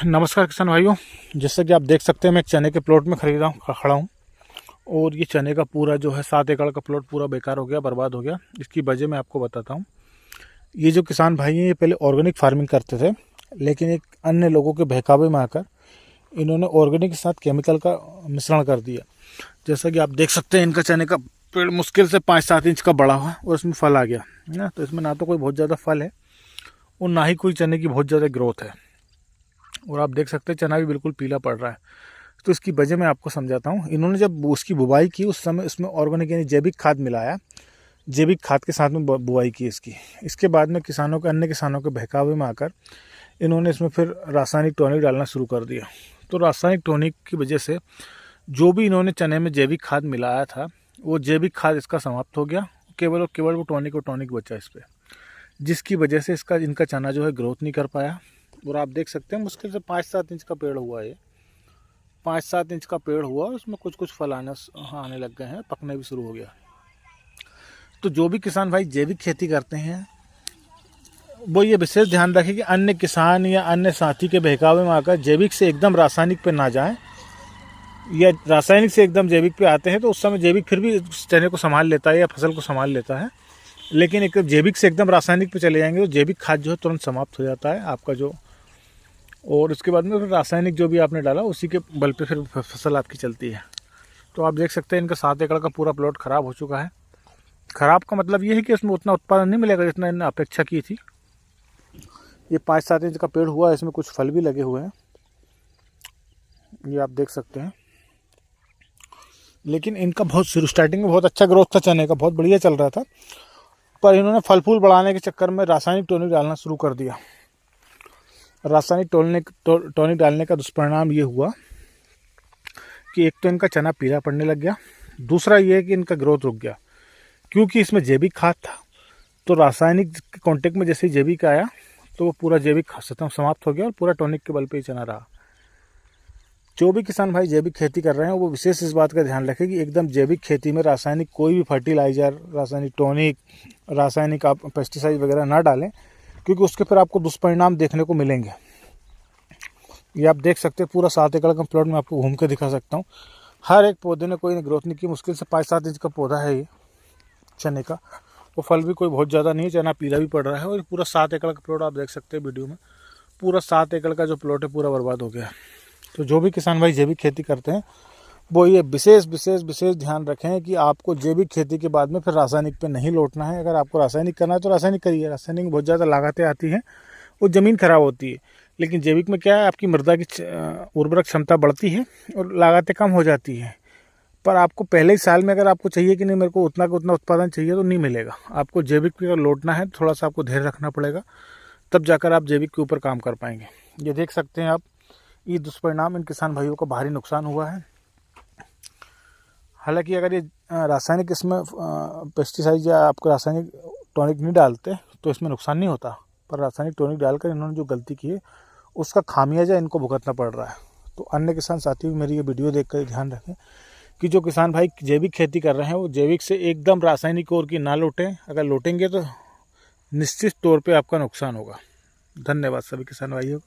नमस्कार किसान भाइयों। जैसा कि आप देख सकते हैं मैं एक चने के प्लॉट में खड़ा हूँ और ये चने का पूरा जो है 7 एकड़ का प्लॉट पूरा बेकार हो गया, बर्बाद हो गया। इसकी वजह मैं आपको बताता हूँ। ये जो किसान भाई हैं ये पहले ऑर्गेनिक फार्मिंग करते थे, लेकिन एक अन्य लोगों के बहकावे में आकर इन्होंने ऑर्गेनिक के साथ केमिकल का मिश्रण कर दिया। जैसा कि आप देख सकते हैं इनका चने का पेड़ मुश्किल से 5-7 इंच का बड़ा हुआ और इसमें फल आ गया है ना। तो इसमें ना तो कोई बहुत ज़्यादा फल है और ना ही कोई चने की बहुत ज़्यादा ग्रोथ है। और आप देख सकते हैं चना भी बिल्कुल पीला पड़ रहा है। तो इसकी वजह मैं आपको समझाता हूँ। इन्होंने जब उसकी बुवाई की उस समय इसमें ऑर्गेनिक यानी जैविक खाद मिलाया, जैविक खाद के साथ में बुवाई की इसकी। इसके बाद में अन्य किसानों के बहकावे में आकर इन्होंने इसमें फिर रासायनिक टॉनिक डालना शुरू कर दिया। तो रासायनिक टॉनिक की वजह से जो भी इन्होंने चने में जैविक खाद मिलाया था वो जैविक खाद इसका समाप्त हो गया। केवल और केवल वो टॉनिक बचा इस पर, जिसकी वजह से इनका चना जो है ग्रोथ नहीं कर पाया। और आप देख सकते हैं मुश्किल से 5-7 इंच का पेड़ हुआ है। 5-7 इंच का पेड़ हुआ, उसमें कुछ फल आने लग गए हैं, पकने भी शुरू हो गया। तो जो भी किसान भाई जैविक खेती करते हैं वो ये विशेष ध्यान रखें कि अन्य किसान या अन्य साथी के बहकावे में आकर जैविक से एकदम रासायनिक पे ना जाएं, या रासायनिक से एकदम जैविक पे आते हैं तो उस समय जैविक फिर भी चने को संभाल लेता है या फसल को संभाल लेता है। लेकिन एक जैविक से एकदम रासायनिक पे चले जाएंगे तो जैविक खाद जो है तुरंत समाप्त हो जाता है आपका जो, और उसके बाद में फिर रासायनिक जो भी आपने डाला उसी के बल पे फिर फसल आपकी चलती है। तो आप देख सकते हैं इनका 7 एकड़ का पूरा प्लॉट ख़राब हो चुका है। ख़राब का मतलब ये है कि इसमें उतना उत्पादन नहीं मिलेगा जितना इन्होंने अपेक्षा की थी। ये 5-7 इंच का पेड़ हुआ, इसमें कुछ फल भी लगे हुए हैं, ये आप देख सकते हैं। लेकिन इनका बहुत शुरू स्टार्टिंग में बहुत अच्छा ग्रोथ था, चने का बहुत बढ़िया चल रहा था, पर इन्होंने फल फूल बढ़ाने के चक्कर में रासायनिक टॉनिक डालना शुरू कर दिया। रासायनिक टॉनिक डालने का दुष्परिणाम ये हुआ कि एक तो इनका चना पीला पड़ने लग गया, दूसरा ये है कि इनका ग्रोथ रुक गया। क्योंकि इसमें जैविक खाद था तो रासायनिक के कांटेक्ट में जैसे ही जैविक आया तो वो पूरा जैविक समाप्त हो गया और पूरा टॉनिक के बल पे ही चना रहा। जो भी किसान भाई जैविक खेती कर रहे हैं वो विशेष इस बात का ध्यान रखें कि एकदम जैविक खेती में रासायनिक कोई भी फर्टिलाइज़र, रासायनिक टॉनिक, रासायनिक आप पेस्टिसाइड वगैरह ना डालें, क्योंकि उसके फिर आपको दुष्परिणाम देखने को मिलेंगे। ये आप देख सकते हैं पूरा 7 एकड़ का प्लॉट में आपको घूम के दिखा सकता हूँ। हर एक पौधे ने कोई ग्रोथ नहीं की। मुश्किल से 5-7 इंच का पौधा है ये चने का। वो फल भी कोई बहुत ज़्यादा नहीं है, चना पीला भी पड़ रहा है। और पूरा 7 एकड़ का प्लॉट आप देख सकते हैं वीडियो में, पूरा 7 एकड़ का जो प्लॉट है पूरा बर्बाद हो गया। तो जो भी किसान भाई जैविक खेती करते हैं वो ये विशेष ध्यान रखें कि आपको जैविक खेती के बाद में फिर रासायनिक पे नहीं लौटना है। अगर आपको रासायनिक करना है तो रासायनिक करिए। रासायनिक में बहुत ज़्यादा लागतें आती हैं, वो ज़मीन खराब होती है। लेकिन जैविक में क्या है, आपकी मृदा की उर्वरक क्षमता बढ़ती है और लागतें कम हो जाती हैं। पर आपको पहले ही साल में अगर आपको चाहिए कि नहीं मेरे को उतना उत्पादन चाहिए तो नहीं मिलेगा। आपको जैविक पे लौटना है, थोड़ा सा आपको धैर्य रखना पड़ेगा, तब जाकर आप जैविक के ऊपर काम कर पाएंगे। ये देख सकते हैं आप, ये दुष्परिणाम इन किसान भाइयों को भारी नुकसान हुआ है। हालांकि अगर ये रासायनिक इसमें पेस्टिसाइड या आपको रासायनिक टॉनिक नहीं डालते तो इसमें नुकसान नहीं होता, पर रासायनिक टॉनिक डालकर इन्होंने जो गलती की है उसका खामियाजा इनको भुगतना पड़ रहा है। तो अन्य किसान साथी भी मेरी ये वीडियो देखकर ध्यान रखें कि जो किसान भाई जैविक खेती कर रहे हैं वो जैविक से एकदम रासायनिक ओर की ना लौटें। अगर लौटेंगे तो निश्चित तौर पर आपका नुकसान होगा। धन्यवाद सभी किसान भाइयों को।